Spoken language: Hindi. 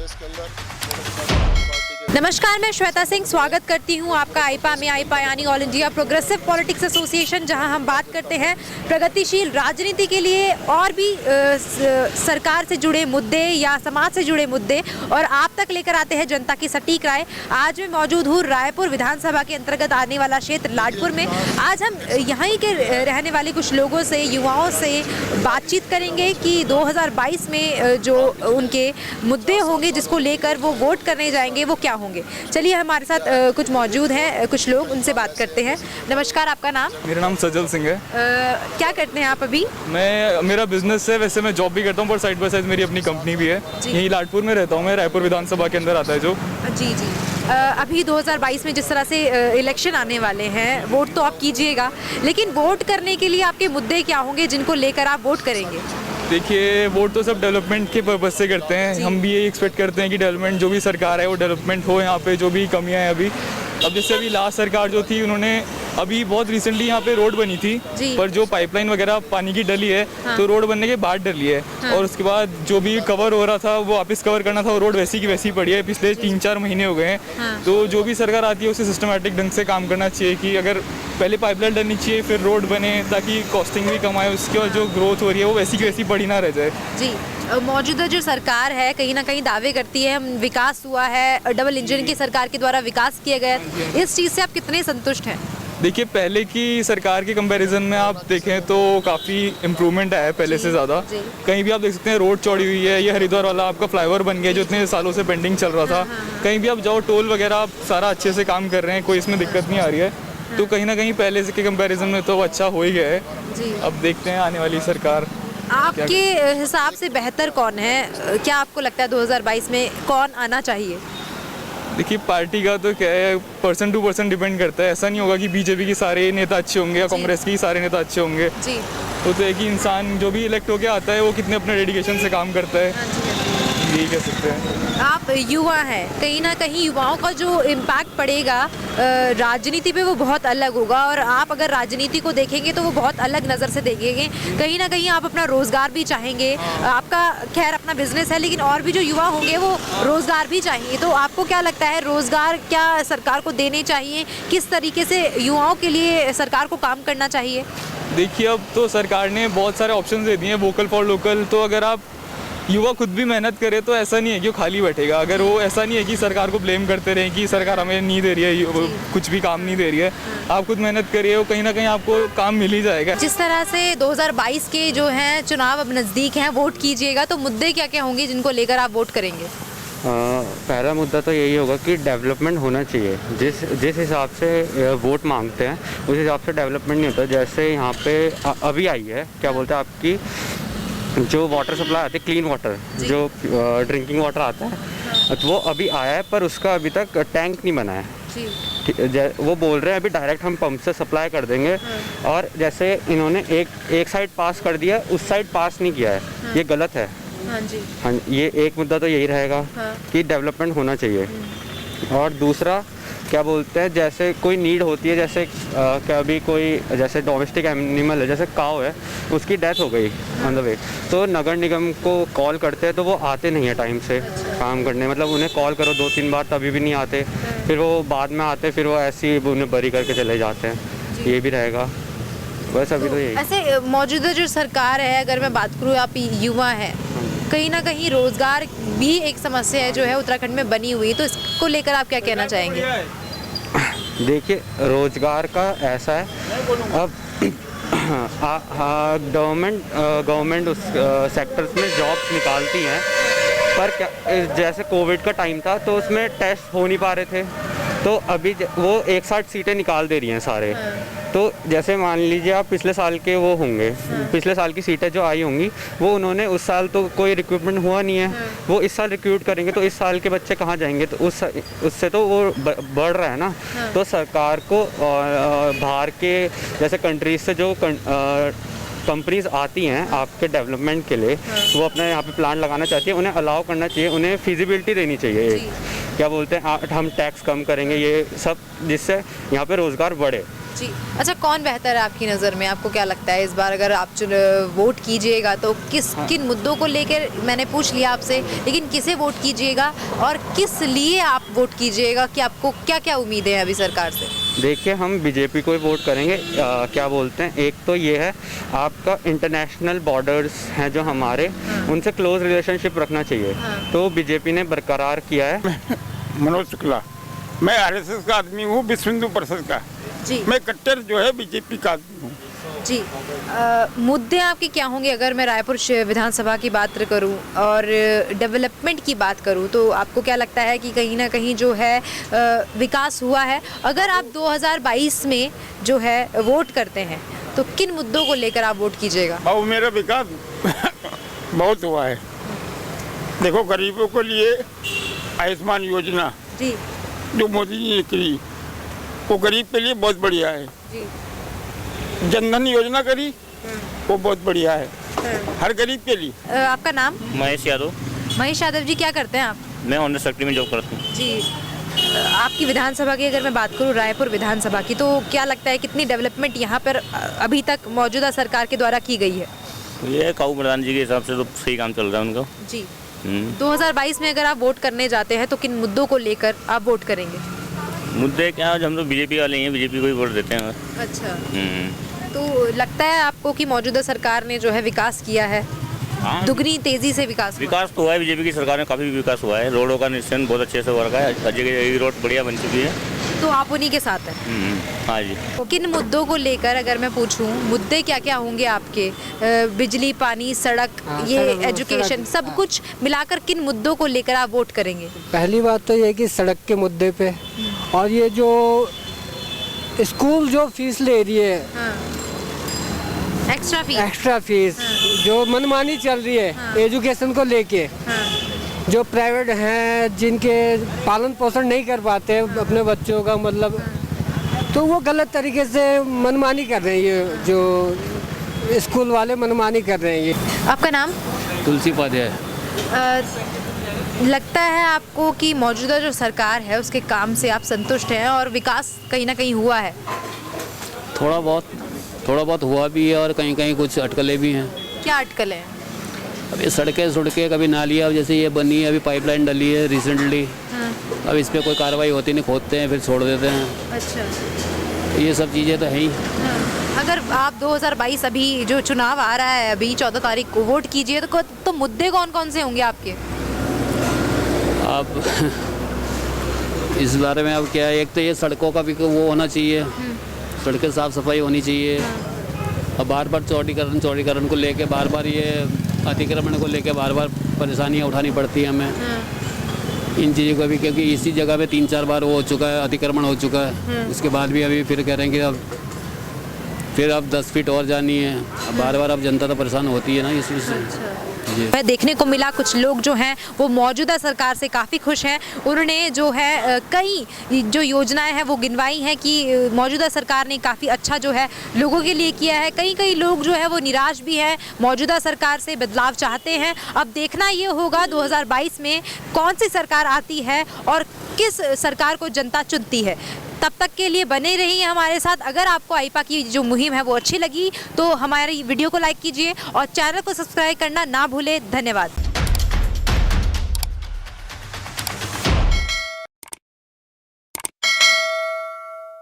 इसके अंदर। नमस्कार, मैं श्वेता सिंह स्वागत करती हूं आपका आईपा में। आईपा यानी all India progressive politics association, जहां हम बात करते हैं प्रगतिशील राजनीति के लिए और भी सरकार से जुड़े मुद्दे या समाज से जुड़े मुद्दे और आप तक लेकर आते हैं जनता की सटीक राय। आज मैं मौजूद हूँ रायपुर विधानसभा के अंतर्गत आने वाला क्षेत्र लाडपुर में। आज हम यहीं के रहने वाले कुछ लोगों से, युवाओं से बातचीत करेंगे कि 2022 में जो उनके मुद्दे होंगे जिसको लेकर वो वोट करने जाएंगे वो क्या होंगे। चलिए, हमारे साथ कुछ मौजूद हैं कुछ लोग, उनसे बात करते हैं। नमस्कार, आपका नाम? मेरा नाम सजल सिंह है। क्या करते हैं आप अभी? मेरा बिजनेस है, वैसे मैं जॉब भी करता हूँ पर साइड बाय साइड मेरी अपनी कंपनी भी है। यहीं लाडपुर में रहता हूँ मैं, रायपुर विधानसभा के अंदर आता है जो। जी। अभी 2022 में जिस तरह से इलेक्शन आने वाले हैं, वोट तो आप कीजिएगा, लेकिन वोट करने के लिए आपके मुद्दे क्या होंगे जिनको लेकर आप वोट करेंगे? देखिए, वोट तो सब डेवलपमेंट के पर्पज से करते हैं। हम भी यही एक्सपेक्ट करते हैं कि डेवलपमेंट, जो भी सरकार है वो डेवलपमेंट हो। यहाँ पे जो भी कमियां हैं अब जैसे अभी लास्ट सरकार जो थी, उन्होंने अभी बहुत रिसेंटली यहाँ पे रोड बनी थी, पर जो पाइपलाइन वगैरह पानी की डली है, तो रोड बनने के बाद डली है। और उसके बाद जो भी कवर हो रहा था वो वापस कवर करना था, वो रोड वैसी की वैसी पड़ी है। पिछले 3-4 महीने हो गए हैं। तो जो भी सरकार आती है उसे सिस्टमेटिक ढंग से काम करना चाहिए कि अगर पहले पाइपलाइन डलनी चाहिए फिर रोड बने, ताकि कॉस्टिंग भी कम आए, उसके बाद जो ग्रोथ हो रही है वो वैसी की वैसी पड़ी ना रह जाए। जी, मौजूदा जो सरकार है कहीं ना कहीं दावे करती है विकास हुआ है, डबल इंजन की सरकार के द्वारा विकास किया गया। इस चीज़ से आप कितने संतुष्ट हैं? देखिए, पहले की सरकार के कंपैरिजन में आप देखें तो काफ़ी इम्प्रूवमेंट है पहले से ज़्यादा। कहीं भी आप देख सकते हैं रोड चौड़ी हुई है, ये हरिद्वार वाला आपका फ्लाईओवर बन गया जो इतने सालों से पेंडिंग चल रहा था। कहीं भी आप जाओ, टोल वगैरह आप सारा अच्छे से काम कर रहे हैं, कोई इसमें दिक्कत नहीं आ रही है। तो कहीं ना कहीं पहले से के कंपैरिजन में तो अच्छा हो ही गया है। अब देखते हैं आने वाली सरकार आपके हिसाब से बेहतर कौन है? क्या आपको लगता है 2022 में कौन आना चाहिए? देखिए, पार्टी का तो क्या है, पर्सन टू पर्सन डिपेंड करता है। ऐसा नहीं होगा कि बीजेपी के सारे नेता अच्छे होंगे या कांग्रेस के सारे नेता अच्छे होंगे। तो है कि इंसान जो भी इलेक्ट होके आता है वो कितने अपने डेडिकेशन से काम करता है, यही कह सकते हैं। आप युवा हैं, कहीं ना कहीं युवाओं का जो इम्पैक्ट पड़ेगा राजनीति पे वो बहुत अलग होगा, और आप अगर राजनीति को देखेंगे तो वो बहुत अलग नज़र से देखेंगे। कहीं ना कहीं आप अपना रोज़गार भी चाहेंगे, आपका खैर अपना बिजनेस है, लेकिन और भी जो युवा होंगे वो रोज़गार भी चाहेंगे। तो आपको क्या लगता है, रोज़गार क्या सरकार को देने चाहिए? किस तरीके से युवाओं के लिए सरकार को काम करना चाहिए? देखिए, अब तो सरकार ने बहुत सारे ऑप्शन दे दिए हैं, वोकल फॉर लोकल। तो अगर आप युवा खुद भी मेहनत करे तो ऐसा नहीं है कि वो खाली बैठेगा। अगर वो ऐसा नहीं है कि सरकार को ब्लेम करते रहें कि सरकार हमें नहीं दे रही है, कुछ भी काम नहीं दे रही है। आप खुद मेहनत करिए, वो कहीं ना कहीं आपको काम मिल ही जाएगा। जिस तरह से 2022 के जो हैं चुनाव अब नज़दीक हैं, वोट कीजिएगा, तो मुद्दे क्या क्या होंगे जिनको लेकर आप वोट करेंगे? पहला मुद्दा तो यही होगा कि डेवलपमेंट होना चाहिए। जिस हिसाब से वोट मांगते हैं उस हिसाब से डेवलपमेंट नहीं होता। जैसे यहाँ पे अभी आई है, क्या बोलते हैं, आपकी जो वाटर सप्लाई आती है, क्लीन वाटर, जो ड्रिंकिंग वाटर आता है, तो वो अभी आया है, पर उसका अभी तक टैंक नहीं बना है। वो बोल रहे हैं अभी डायरेक्ट हम पंप से सप्लाई कर देंगे। और जैसे इन्होंने एक साइड पास कर दिया, उस साइड पास नहीं किया है, ये गलत है। हाँ, ये एक मुद्दा तो यही रहेगा कि डेवलपमेंट होना चाहिए। और दूसरा, क्या बोलते हैं, जैसे कोई नीड होती है, जैसे कभी कोई जैसे डोमेस्टिक एनिमल है, जैसे काऊ है, उसकी डेथ हो गई ऑन द वे, तो नगर निगम को कॉल करते हैं तो वो आते नहीं है टाइम से काम करने। मतलब उन्हें कॉल करो 2-3 बार, तभी भी नहीं आते, फिर वो बाद में आते, फिर वो ऐसे ही उन्हें बरी करके चले जाते हैं। ये भी रहेगा बस। अभी तो यही। ऐसे मौजूदा जो सरकार है, अगर मैं बात करूँ, आप युवा हैं, कहीं ना कहीं रोजगार भी एक समस्या है जो है उत्तराखंड में बनी हुई, तो इसको लेकर आप क्या कहना चाहेंगे? देखिए, रोजगार का ऐसा है, अब गवर्नमेंट उस सेक्टर्स में जॉब्स निकालती हैं, पर क्या, जैसे कोविड का टाइम था तो उसमें टेस्ट हो नहीं पा रहे थे, तो अभी वो एक साथ सीटें निकाल दे रही हैं सारे। तो जैसे मान लीजिए आप पिछले साल के वो होंगे, पिछले साल की सीटें जो आई होंगी, वो उन्होंने उस साल तो कोई रिक्रूटमेंट हुआ नहीं है, वो इस साल रिक्रूट करेंगे, तो इस साल के बच्चे कहाँ जाएंगे? तो उससे तो वो बढ़ रहा है ना। तो सरकार को बाहर के जैसे कंट्रीज से जो कंपनीज आती हैं आपके डेवलपमेंट के लिए, वो अपने यहाँ पे प्लांट लगाना चाहती है, उन्हें अलाउ करना चाहिए, उन्हें फिजिबिलिटी देनी चाहिए। क्या बोलते हैं, हम टैक्स कम करेंगे, ये सब, जिससे यहाँ पे रोज़गार बढ़े। जी। अच्छा, कौन बेहतर है आपकी नज़र में? आपको क्या लगता है इस बार अगर आप वोट कीजिएगा तो किन मुद्दों को लेकर, मैंने पूछ लिया आपसे, लेकिन किसे वोट कीजिएगा और किस लिए आप वोट कीजिएगा, कि आपको क्या क्या उम्मीदें हैं अभी सरकार से? देखिए, हम बीजेपी को ही वोट करेंगे। क्या बोलते हैं, एक तो ये है आपका इंटरनेशनल बॉर्डर्स हैं जो हमारे, उनसे क्लोज रिलेशनशिप रखना चाहिए, तो बीजेपी ने बरकरार किया है। मनोज शुक्ला, मैं आरएसएस का आदमी हूँ, विश्व हिंदू परिषद का। जी मैं कट्टर जो है बीजेपी का आदमी हूँ। जी। मुद्दे आपके क्या होंगे अगर मैं रायपुर विधानसभा की बात करूं और डेवलपमेंट की बात करूं, तो आपको क्या लगता है कि कहीं ना कहीं जो है विकास हुआ है? अगर आप 2022 में जो है वोट करते हैं तो किन मुद्दों को लेकर आप वोट कीजिएगा? और मेरा विकास बहुत हुआ है। देखो, गरीबों के लिए आयुष्मान योजना जी जो मोदी जी ने की, वो गरीब के लिए बहुत बढ़िया है। जी। जनधन योजना करी, वो बहुत बढ़िया है हर गरीब के लिए। आपका नाम? महेश यादव। महेश यादव जी, क्या करते हैं आप? मैं ऑनर सेक्रेटरी में जॉब करता हूँ। जी। आपकी विधानसभा की अगर मैं बात करूं, रायपुर विधानसभा की, तो क्या लगता है कितनी डेवलपमेंट यहाँ पर अभी तक मौजूदा सरकार के द्वारा की गई है? ये काऊ प्रधान जी के हिसाब से तो सही काम चल रहा है उनका। जी। 2022 में अगर आप वोट करने जाते हैं तो किन मुद्दों को लेकर आप वोट करेंगे? मुद्दे क्या है, हम तो बीजेपी वाले हैं, बीजेपी को ही वोट देते हैं। अच्छा। तो लगता है आपको कि मौजूदा सरकार ने जो है विकास किया है? हाँ, दुगनी तेजी से विकास तो हुआ है। बीजेपी की सरकार में काफ़ी विकास हुआ है। रोडों का निश्चय बहुत अच्छे से हो रखा है, हर जगह रोड बढ़िया बन चुकी है। तो आप उन्हीं के साथ हैं? हाँ जी। किन मुद्दों को लेकर अगर मैं पूछूं, मुद्दे क्या क्या होंगे आपके? बिजली, पानी, सड़क, ये एजुकेशन, सब कुछ मिलाकर किन मुद्दों को लेकर आप वोट करेंगे? पहली बात तो ये कि सड़क के मुद्दे पे, और ये जो स्कूल जो फीस ले रही है, एक्स्ट्रा फीस जो मनमानी चल रही है एजुकेशन को लेके, जो प्राइवेट हैं जिनके पालन पोषण नहीं कर पाते अपने बच्चों का, मतलब तो वो गलत तरीके से मनमानी कर रहे हैं। ये जो स्कूल वाले मनमानी कर रहे हैं। ये आपका नाम? तुलसी उपाध्याय। लगता है आपको कि मौजूदा जो सरकार है उसके काम से आप संतुष्ट हैं और विकास कहीं ना कहीं हुआ है? थोड़ा बहुत हुआ भी है और कहीं कहीं कुछ अटकलें भी हैं। क्या अटकलें हैं? अभी सड़कें कभी नालियाँ जैसे ये बनी है, अभी पाइपलाइन डली है रिसेंटली। अब इस पर कोई कार्रवाई होती नहीं, खोदते हैं फिर छोड़ देते हैं। अच्छा। ये सब चीज़ें तो हैं ही। अगर आप 2022 अभी जो चुनाव आ रहा है, अभी 14 तारीख को वोट कीजिए, तो मुद्दे कौन कौन से होंगे आपके? अब इस बारे में अब क्या है, एक तो ये सड़कों का भी वो होना चाहिए, सड़कें साफ़ सफाई होनी चाहिए। और बार बार चौड़ीकरण को लेके बार ये अतिक्रमण को लेके बार परेशानियाँ उठानी पड़ती है हमें इन चीज़ों को भी, क्योंकि इसी जगह पे 3-4 बार वो हो चुका है, अतिक्रमण हो चुका है। उसके बाद भी अभी फिर कह रहे हैं कि अब 10 फीट और जानी है। बार अब जनता तो परेशान होती है ना इस से। देखने को मिला कुछ लोग जो हैं वो मौजूदा सरकार से काफ़ी खुश हैं। उन्होंने जो है कई जो योजनाएं हैं वो गिनवाई हैं कि मौजूदा सरकार ने काफ़ी अच्छा जो है लोगों के लिए किया है। कई लोग जो है वो निराश भी हैं, मौजूदा सरकार से बदलाव चाहते हैं। अब देखना ये होगा 2022 में कौन सी सरकार आती है और किस सरकार को जनता चुनती है। तब तक के लिए बने रहिए हमारे साथ। अगर आपको आईपा की जो मुहिम है वो अच्छी लगी तो हमारी वीडियो को लाइक कीजिए और चैनल को सब्सक्राइब करना ना भूलें। धन्यवाद।